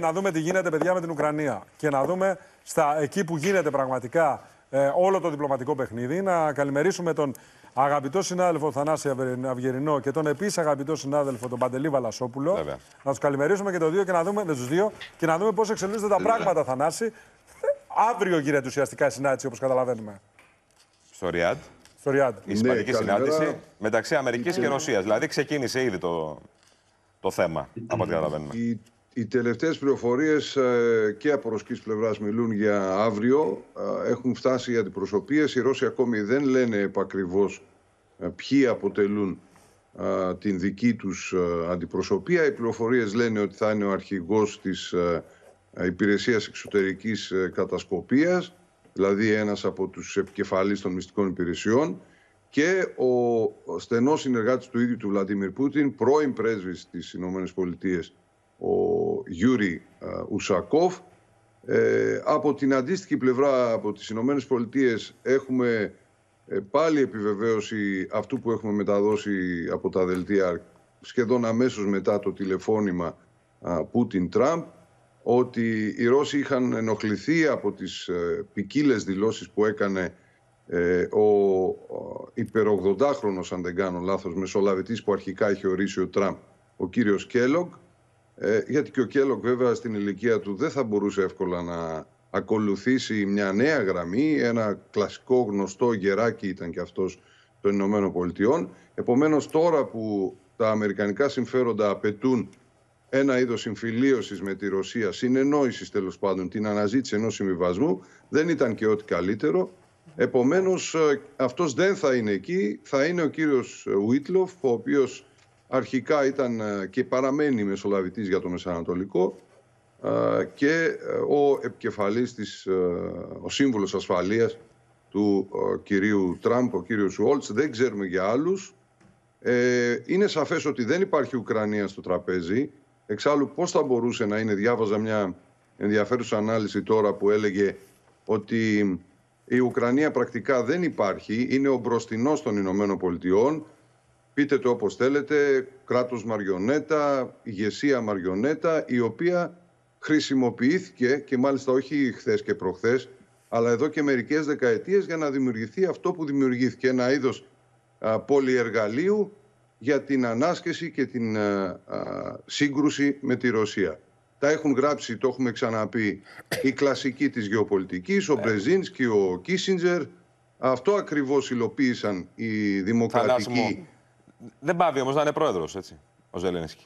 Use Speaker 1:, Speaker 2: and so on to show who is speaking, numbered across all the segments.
Speaker 1: να δούμε τι γίνεται, παιδιά, με την Ουκρανία και να δούμε εκεί που γίνεται πραγματικά όλο το διπλωματικό παιχνίδι. Να καλημερίσουμε τον αγαπητό συνάδελφο Θανάση Αυγερινό και τον επίσης αγαπητό συνάδελφο τον Παντελή Βαλασόπουλο.
Speaker 2: Βέβαια.
Speaker 1: Να τους καλημερίσουμε και τους δύο και να δούμε πώς εξελίσσονται τα πράγματα, Θανάση. Αύριο γίνεται ουσιαστικά η συνάντηση, όπως καταλαβαίνουμε.
Speaker 2: Στο Ριάντ. Η σημαντική συνάντηση μεταξύ Αμερικής και Ρωσίας. Δηλαδή ξεκίνησε ήδη το θέμα, από ό,τι καταλαβαίνουμε.
Speaker 3: Οι τελευταίες πληροφορίες και από ρωσικής πλευράς μιλούν για αύριο. Έχουν φτάσει οι αντιπροσωπείες. Οι Ρώσοι ακόμη δεν λένε επακριβώς ποιοι αποτελούν την δική τους αντιπροσωπεία. Οι πληροφορίες λένε ότι θα είναι ο αρχηγός της υπηρεσίας εξωτερικής κατασκοπίας, δηλαδή ένας από τους επικεφαλείς των μυστικών υπηρεσιών, και ο στενός συνεργάτης του ίδιου του Βλαντίμιρ Πούτιν, πρώην πρέσβης στις Ηνωμένες Πολιτείες, ο Γιούρι Ουσακόφ. Από την αντίστοιχη πλευρά, από τις Ηνωμένες Πολιτείες, έχουμε πάλι επιβεβαίωση αυτού που έχουμε μεταδώσει από τα δελτία σχεδόν αμέσως μετά το τηλεφώνημα Πούτιν-Τραμπ, ότι οι Ρώσοι είχαν ενοχληθεί από τις ποικίλες δηλώσεις που έκανε ο υπερ-80χρονος, αν δεν κάνω λάθος, μεσολαβητής που αρχικά είχε ορίσει ο Τραμπ, ο κύριος Κέλογκ, γιατί και ο Κέλογκ βέβαια στην ηλικία του δεν θα μπορούσε εύκολα να ακολουθήσει μια νέα γραμμή, ένα κλασικό γνωστό γεράκι ήταν και αυτός των Ηνωμένων Πολιτειών. Επομένως, τώρα που τα αμερικανικά συμφέροντα απαιτούν ένα είδος συμφιλίωσης με τη Ρωσία, συνεννόησης τέλος πάντων, την αναζήτηση ενός συμβιβασμού, δεν ήταν και ό,τι καλύτερο. Επομένως, αυτός δεν θα είναι εκεί, θα είναι ο κύριος Βίτλοφ, ο οποίος αρχικά ήταν και παραμένει μεσολαβητής για το Μεσανατολικό, και ο επικεφαλής ο σύμβουλος ασφαλείας του κυρίου Τραμπ, ο κύριος Ουόλτς. Δεν ξέρουμε για άλλους. Είναι σαφές ότι δεν υπάρχει Ουκρανία στο τραπέζι. Εξάλλου, πώς θα μπορούσε να είναι? Διάβαζα μια ενδιαφέρουσα ανάλυση τώρα που έλεγε ότι η Ουκρανία πρακτικά δεν υπάρχει. Είναι ο μπροστινός των Ηνωμένων Πολιτειών. Πείτε το όπως θέλετε, κράτος μαριονέτα, ηγεσία μαριονέτα, η οποία χρησιμοποιήθηκε, και μάλιστα όχι χθες και προχθές, αλλά εδώ και μερικές δεκαετίες, για να δημιουργηθεί αυτό που δημιουργήθηκε, ένα είδος πολυεργαλείου για την ανάσκεση και την σύγκρουση με τη Ρωσία. Τα έχουν γράψει, το έχουμε ξαναπεί, οι κλασικοί της γεωπολιτικής, ο Μπρεζίνσκι, ο Κίσιντζερ. Αυτό ακριβώς υλοποίησαν οι δημοκρατικοί.
Speaker 2: Δεν πάβει όμως να είναι πρόεδρος, έτσι, ο Ζελένσκι.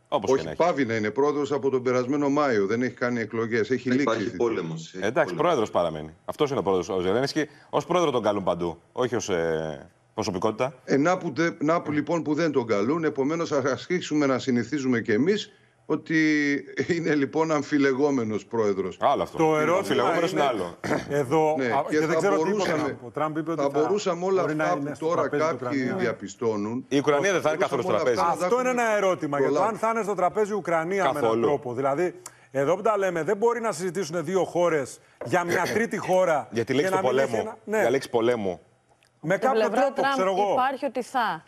Speaker 3: Όχι, πάβει να είναι πρόεδρος από τον περασμένο Μάιο. Δεν έχει κάνει εκλογές. Έχει λήξει.
Speaker 4: Υπάρχει πόλεμος.
Speaker 2: Εντάξει, πρόεδρος παραμένει. Αυτός είναι ο πρόεδρος ο Ζελένσκι. Ως πρόεδρο τον καλούν παντού, όχι ως προσωπικότητα.
Speaker 3: Να που λοιπόν που δεν τον καλούν. Επομένως, ας αρχίσουμε να συνηθίζουμε κι εμείς ότι είναι λοιπόν αμφιλεγόμενος πρόεδρος.
Speaker 2: Άλλο αυτό.
Speaker 1: Το ερώτημα
Speaker 2: αμφιλεγόμενος είναι άλλο.
Speaker 1: Εδώ,
Speaker 3: ναι,
Speaker 1: και δεν ξέρω
Speaker 3: θα μπορούσαμε όλα αυτά που τώρα κάποιοι διαπιστώνουν.
Speaker 2: Η Ουκρανία δεν θα είναι καθόλου στο τραπέζι.
Speaker 1: Αυτό είναι ένα ερώτημα. Για το αν θα είναι στο τραπέζι η Ουκρανία με έναν τρόπο. Δηλαδή, εδώ που τα λέμε, δεν μπορεί να συζητήσουν δύο χώρες για μια τρίτη χώρα.
Speaker 2: Για τη λέξη του πολέμου. Για λέξη πολέμου.
Speaker 1: Με κάποιο τρόπο, ξέρω εγώ.
Speaker 5: Υπάρχει ότι θα.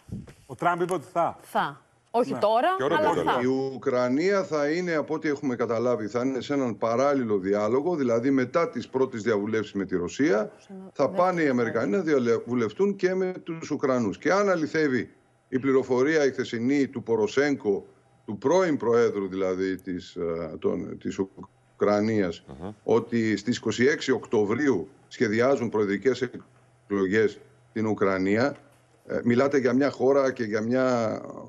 Speaker 1: Ο Τραμπ είπε ότι θα.
Speaker 5: Όχι τώρα, αλλά θα.
Speaker 3: Η Ουκρανία θα είναι, από ό,τι έχουμε καταλάβει, θα είναι σε έναν παράλληλο διάλογο, δηλαδή μετά τις πρώτες διαβουλεύσεις με τη Ρωσία, θα πάνε οι Αμερικανοί να διαβουλευτούν και με τους Ουκρανούς. Και αν αληθεύει η πληροφορία η χθεσινή του Ποροσένκο, του πρώην Προέδρου δηλαδή της Ουκρανίας, ότι στις 26 Οκτωβρίου σχεδιάζουν προεδρικές εκλογές στην Ουκρανία, μιλάτε για μια χώρα και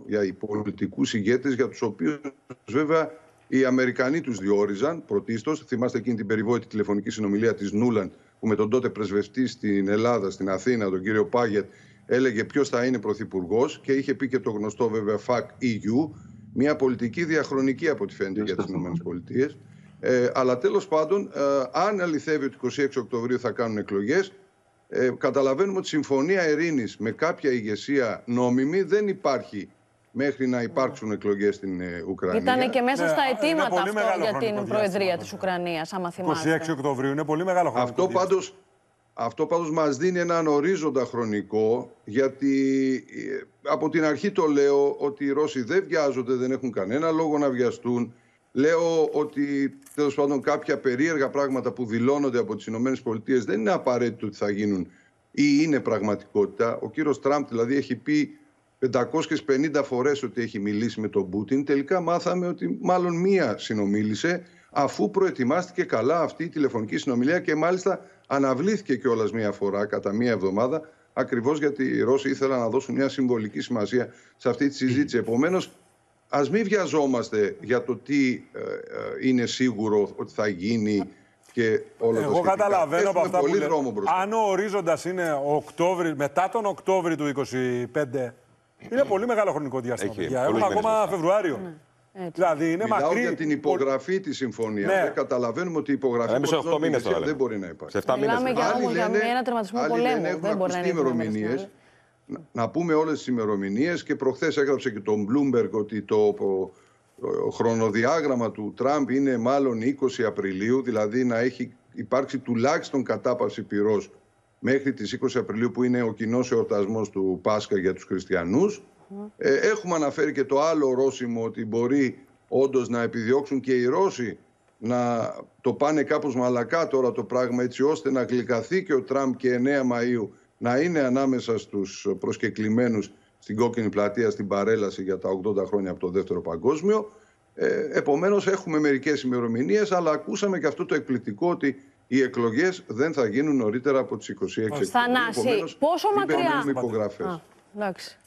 Speaker 3: για πολιτικούς ηγέτες, για τους οποίους βέβαια οι Αμερικανοί τους διόριζαν πρωτίστως. Θυμάστε εκείνη την περιβόητη τηλεφωνική συνομιλία της Νούλαντ, που με τον τότε πρεσβευτή στην Ελλάδα, στην Αθήνα, τον κύριο Πάγετ, έλεγε ποιος θα είναι πρωθυπουργός, και είχε πει και το γνωστό βέβαια FAC EU, μια πολιτική διαχρονική από ό,τι φαίνεται για τις ΗΠΑ. Αλλά τέλος πάντων, αν αληθεύει ότι 26 Οκτωβρίου θα κάνουν εκλογές, καταλαβαίνουμε ότι συμφωνία ειρήνης με κάποια ηγεσία νόμιμη δεν υπάρχει μέχρι να υπάρξουν εκλογές στην Ουκρανία.
Speaker 5: Ήταν και μέσα στα αιτήματα αυτό για την προεδρία της Ουκρανίας, άμα θυμάστε.
Speaker 1: 26 Οκτωβρίου είναι πολύ μεγάλο χρονικό.
Speaker 3: Αυτό πάντως μας δίνει έναν ορίζοντα χρονικό, γιατί από την αρχή το λέω ότι οι Ρώσοι δεν βιάζονται, δεν έχουν κανένα λόγο να βιαστούν. Λέω ότι τέλος πάντων κάποια περίεργα πράγματα που δηλώνονται από τις ΗΠΑ δεν είναι απαραίτητο ότι θα γίνουν ή είναι πραγματικότητα. Ο κύριος Τραμπ δηλαδή έχει πει 550 φορές ότι έχει μιλήσει με τον Πούτιν. Τελικά μάθαμε ότι μάλλον μία συνομίλησε, αφού προετοιμάστηκε καλά αυτή η τηλεφωνική συνομιλία και μάλιστα αναβλήθηκε κιόλας μία φορά κατά μία εβδομάδα, ακριβώς γιατί οι Ρώσοι ήθελαν να δώσουν μια συμβολική σημασία σε αυτή τη συζήτηση. Επομένως, ας μην βιαζόμαστε για το τι είναι σίγουρο ότι θα γίνει και όλα τα
Speaker 1: Εγώ καταλαβαίνω από αυτά που
Speaker 3: λέω.
Speaker 1: Αν ο ορίζοντας είναι μετά τον Οκτώβρη του 2025, είναι πολύ μεγάλο χρονικό διάστημα. Έχουμε ακόμα Φεβρουάριο. Δηλαδή είναι
Speaker 3: Μιλάω
Speaker 1: μακρύ.
Speaker 3: για την υπογραφή της συμφωνίας.
Speaker 1: Ναι.
Speaker 3: Καταλαβαίνουμε ότι η υπογραφή δεν μπορεί να υπάρχει.
Speaker 5: Μιλάμε για ένα τερματισμό πολέμου. Δεν μπορεί να είναι.
Speaker 3: Να πούμε όλες τις ημερομηνίες, και προχθές έγραψε και τον Bloomberg ότι το χρονοδιάγραμμα του Τραμπ είναι μάλλον 20 Απριλίου, δηλαδή να έχει υπάρξει τουλάχιστον κατάπαυση πυρός μέχρι τις 20 Απριλίου, που είναι ο κοινός εορτασμός του Πάσχα για τους χριστιανούς. Έχουμε αναφέρει και το άλλο ορόσημο, ότι μπορεί όντως να επιδιώξουν και οι Ρώσοι να το πάνε κάπως μαλακά τώρα το πράγμα, έτσι ώστε να γλυκαθεί και ο Τραμπ και 9 Μαΐου να είναι ανάμεσα στους προσκεκλημένους στην Κόκκινη Πλατεία, στην παρέλαση για τα 80 χρόνια από το Δεύτερο Παγκόσμιο. Επομένως έχουμε μερικές ημερομηνίες, αλλά ακούσαμε και αυτό το εκπληκτικό, ότι οι εκλογές δεν θα γίνουν νωρίτερα από τις 26
Speaker 5: Θανάση, πόσο μακριά?
Speaker 3: Υπογραφές.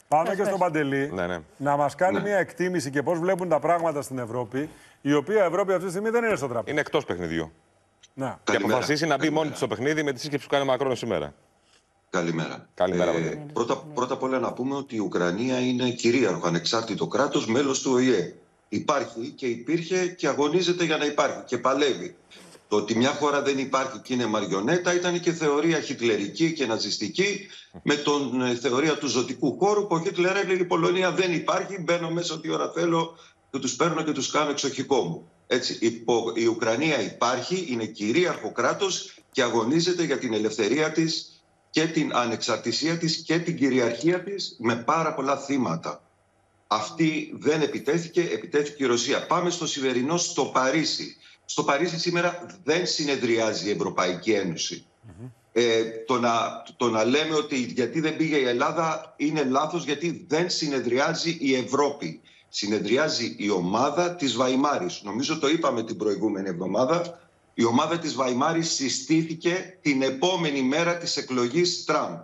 Speaker 1: Πάμε και στον Παντελή να μας κάνει μια εκτίμηση και πώς βλέπουν τα πράγματα στην Ευρώπη, η οποία Ευρώπη αυτή τη στιγμή δεν είναι στο τραπέζι.
Speaker 2: Είναι εκτός παιχνιδιού.
Speaker 1: Να.
Speaker 2: Και αποφασίσει να μπει μόνη της στο παιχνίδι με τη σύσκεψη που κάνει ο Μακρόν σήμερα.
Speaker 4: Καλημέρα.
Speaker 2: Καλημέρα,
Speaker 4: πρώτα απ' όλα να πούμε ότι η Ουκρανία είναι κυρίαρχο ανεξάρτητο κράτος, μέλος του ΟΗΕ. Υπάρχει και υπήρχε και αγωνίζεται για να υπάρχει και παλεύει. Το ότι μια χώρα δεν υπάρχει και είναι μαριονέτα ήταν και θεωρία χιτλερική και ναζιστική, με την θεωρία του ζωτικού χώρου, που ο Χίτλερ έλεγε: η Πολωνία δεν υπάρχει, μπαίνω μέσα ό,τι ώρα θέλω και τους παίρνω και τους κάνω εξοχικό μου. Έτσι, η Ουκρανία υπάρχει, είναι κυρίαρχο κράτος και αγωνίζεται για την ελευθερία της και την ανεξαρτησία της και την κυριαρχία της, με πάρα πολλά θύματα. Αυτή δεν επιτέθηκε, επιτέθηκε η Ρωσία. Πάμε στο σημερινό, στο Παρίσι. Στο Παρίσι σήμερα δεν συνεδριάζει η Ευρωπαϊκή Ένωση. Το να λέμε ότι γιατί δεν πήγε η Ελλάδα είναι λάθος, γιατί δεν συνεδριάζει η Ευρώπη. Συνεδριάζει η ομάδα της Βαϊμάρης. Νομίζω το είπαμε την προηγούμενη εβδομάδα. Η ομάδα της Βαϊμάρης συστήθηκε την επόμενη μέρα της εκλογής Τραμπ.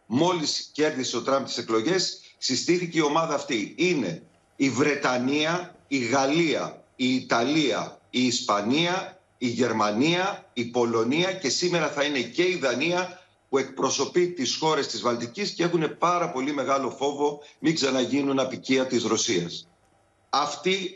Speaker 4: Μόλις κέρδισε ο Τραμπ τις εκλογές, συστήθηκε η ομάδα αυτή. Είναι η Βρετανία, η Γαλλία, η Ιταλία, η Ισπανία, η Γερμανία, η Πολωνία και σήμερα θα είναι και η Δανία, που εκπροσωπεί τις χώρες της Βαλτικής και έχουν πάρα πολύ μεγάλο φόβο μην ξαναγίνουν απικία της Ρωσίας. Αυτοί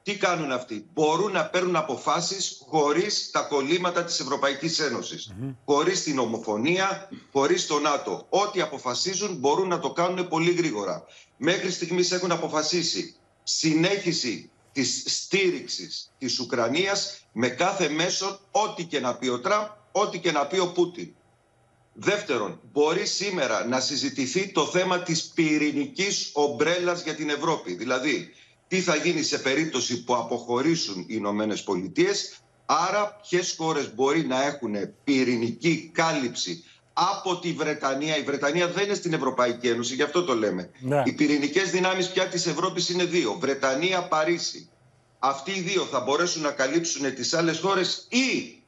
Speaker 4: τι κάνουν αυτοί? Μπορούν να παίρνουν αποφάσεις χωρίς τα κολλήματα της Ευρωπαϊκής Ένωσης. Χωρίς την ομοφωνία, χωρίς το ΝΑΤΟ. Ό,τι αποφασίζουν μπορούν να το κάνουν πολύ γρήγορα. Μέχρι στιγμής έχουν αποφασίσει συνέχιση της στήριξης της Ουκρανίας με κάθε μέσο, ό,τι και να πει ο Τραμπ, ό,τι και να πει ο Πούτιν. Δεύτερον, μπορεί σήμερα να συζητηθεί το θέμα της πυρηνικής ομπρέλας για την Ευρώπη. Δηλαδή, τι θα γίνει σε περίπτωση που αποχωρήσουν οι Ηνωμένες Πολιτείες, άρα ποιες χώρες μπορεί να έχουν πυρηνική κάλυψη από τη Βρετανία. Η Βρετανία δεν είναι στην Ευρωπαϊκή Ένωση, γι' αυτό το λέμε. Ναι. Οι πυρηνικές δυνάμεις πια της Ευρώπης είναι δύο. Βρετανία, Παρίσι. Αυτοί οι δύο θα μπορέσουν να καλύψουν τις άλλες χώρες, ή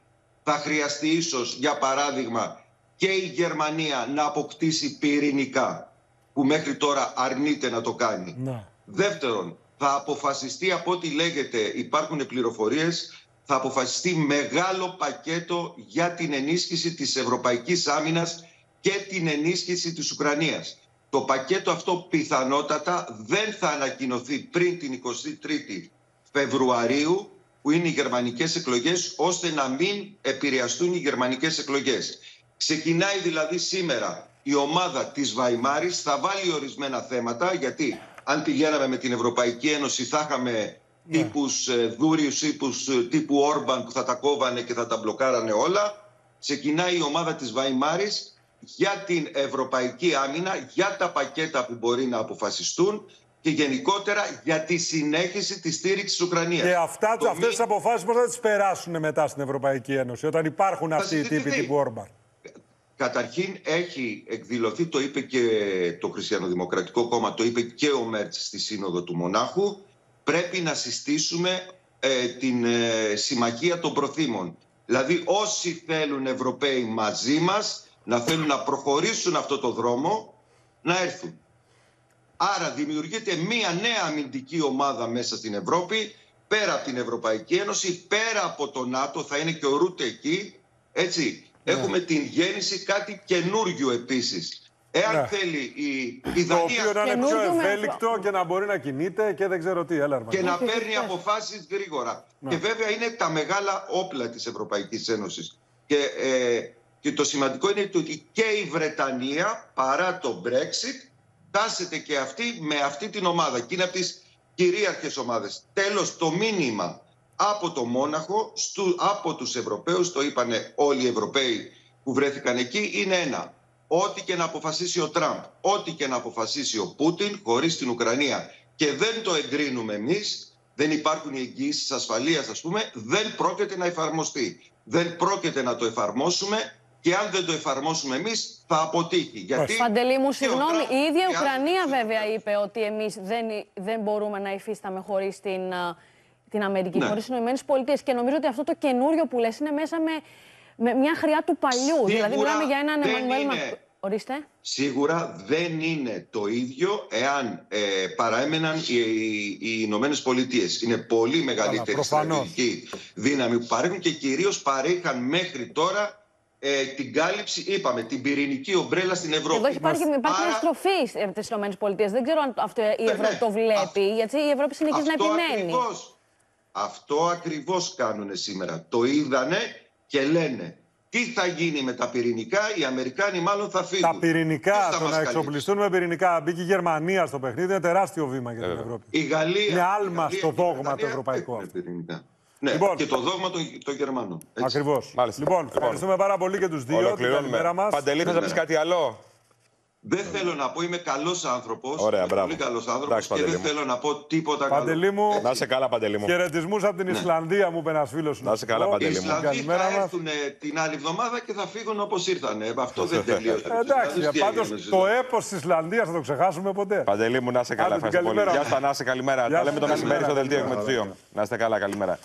Speaker 4: θα χρειαστεί ίσως, για παράδειγμα, και η Γερμανία να αποκτήσει πυρηνικά, που μέχρι τώρα αρνείται να το κάνει. Ναι. Δεύτερον, θα αποφασιστεί, από ό,τι λέγεται, υπάρχουν πληροφορίες, θα αποφασιστεί μεγάλο πακέτο για την ενίσχυση της ευρωπαϊκής άμυνας και την ενίσχυση της Ουκρανίας. Το πακέτο αυτό πιθανότατα δεν θα ανακοινωθεί πριν την 23η Φεβρουαρίου, που είναι οι γερμανικές εκλογές, ώστε να μην επηρεαστούν οι γερμανικές εκλογές. Ξεκινάει δηλαδή σήμερα η ομάδα της Βαϊμάρης, θα βάλει ορισμένα θέματα, γιατί αν πηγαίναμε με την Ευρωπαϊκή Ένωση θα είχαμε τύπους δούριους, τύπου Όρμπαν που θα τα κόβανε και θα τα μπλοκάρανε όλα. Ξεκινάει η ομάδα της Βαϊμάρης για την ευρωπαϊκή άμυνα, για τα πακέτα που μπορεί να αποφασιστούν και γενικότερα για τη συνέχιση της στήριξης της Ουκρανίας.
Speaker 1: Και αυτές τις αποφάσεις πώς θα τις περάσουν μετά στην Ευρωπαϊκή Ένωση, όταν υπάρχουν αυτοί οι τύποι τύπου Όρμπαν?
Speaker 4: Καταρχήν έχει εκδηλωθεί, το είπε και το Χριστιανοδημοκρατικό Κόμμα, το είπε και ο Μέρτς στη Σύνοδο του Μονάχου, πρέπει να συστήσουμε την συμμαχία των προθήμων. Δηλαδή όσοι θέλουν Ευρωπαίοι μαζί μας, να θέλουν να προχωρήσουν αυτό το δρόμο, να έρθουν. Άρα δημιουργείται μία νέα αμυντική ομάδα μέσα στην Ευρώπη, πέρα από την Ευρωπαϊκή Ένωση, πέρα από το ΝΑΤΟ, θα είναι και ο Ρούτε εκεί, έτσι. Έχουμε την γέννηση κάτι καινούργιο επίσης. Εάν θέλει η Δανία...
Speaker 1: Το οποίο να είναι πιο ευέλικτο και να μπορεί να κινείται και δεν ξέρω τι.
Speaker 4: Και να παίρνει αποφάσεις γρήγορα. Και βέβαια είναι τα μεγάλα όπλα της Ευρωπαϊκής Ένωσης. Και το σημαντικό είναι ότι και η Βρετανία, παρά το Brexit, τάσεται και αυτή με αυτή την ομάδα. Και είναι από τις κυρίαρχες ομάδες. Τέλος, το μήνυμα από το Μόναχο, από τους Ευρωπαίους, το είπανε όλοι οι Ευρωπαίοι που βρέθηκαν εκεί, είναι ένα. Ό,τι και να αποφασίσει ο Τραμπ, ό,τι και να αποφασίσει ο Πούτιν χωρίς την Ουκρανία και δεν το εγκρίνουμε εμείς, δεν υπάρχουν οι εγγυήσεις ασφαλείας, ας πούμε, δεν πρόκειται να εφαρμοστεί. Δεν πρόκειται να το εφαρμόσουμε και αν δεν το εφαρμόσουμε εμείς θα αποτύχει. Γιατί...
Speaker 5: Παντελή μου, συγγνώμη, η ίδια η Ουκρανία βέβαια είπε ότι εμείς δεν μπορούμε να υφίσταμε χωρίς την Αμερική, χωρίς τις ΗΠΑ. Και νομίζω ότι αυτό το καινούριο που λες είναι μέσα με μια χρειά του παλιού. Δηλαδή μιλάμε για έναν Εμμανουέλ Μακρόν. Ορίστε.
Speaker 4: Σίγουρα δεν είναι το ίδιο εάν παραέμεναν οι Ηνωμένες Πολιτείες. Είναι πολύ μεγαλύτερη στρατηγική δύναμη που παρέχουν και κυρίως παρέχαν μέχρι τώρα την κάλυψη, είπαμε, την πυρηνική ομπρέλα στην Ευρώπη.
Speaker 5: Εδώ υπάρχει μια στροφή στις ΗΠΑ. Δεν ξέρω αν αυτό η Ευρώπη το βλέπει, γιατί η Ευρώπη συνεχίζει να επιμένει.
Speaker 4: Αυτό ακριβώς κάνουν σήμερα. Το είδανε και λένε τι θα γίνει με τα πυρηνικά, οι Αμερικάνοι μάλλον θα φύγουν.
Speaker 1: Τα πυρηνικά, το να εξοπλιστούν με πυρηνικά. Μπήκε η Γερμανία στο παιχνίδι, είναι τεράστιο βήμα για την Ευρώπη.
Speaker 4: Η Γαλλία.
Speaker 1: Είναι άλμα στο δόγμα το ευρωπαϊκό.
Speaker 4: Ναι, λοιπόν, και το δόγμα των Γερμανών.
Speaker 1: Ακριβώς. Λοιπόν, ευχαριστούμε πάρα πολύ και τους δύο. Καλημέρα μας.
Speaker 2: Παντελή, θες να πεις κάτι άλλο?
Speaker 4: Δεν θέλω να πω, είμαι καλός άνθρωπος.
Speaker 2: Ωραία,
Speaker 4: πολύ καλός άνθρωπος και δεν θέλω να πω τίποτα καλό.
Speaker 1: Παντελή μου,
Speaker 2: να είσαι καλά, Παντελή μου.
Speaker 1: Χαιρετισμούς από την Ισλανδία, μου είπε ένας φίλος σου.
Speaker 2: Να είσαι καλά, Παντελή μου.
Speaker 4: Οι Ισλανδοί θα έρθουν την άλλη εβδομάδα και θα φύγουν όπως ήρθανε. Αυτό δεν τελείωσε.
Speaker 1: Εντάξει, πάντως το έπος της Ισλανδίας θα το ξεχάσουμε ποτέ.
Speaker 2: Παντελή μου, να είσαι καλά. Ευχαριστώ πολύ. Γεια σας, να είσαι καλημέρα. Τα λέμε το μεσημέρι στο δελτίο με τους δύο. Να είστε καλά, καλημέρα.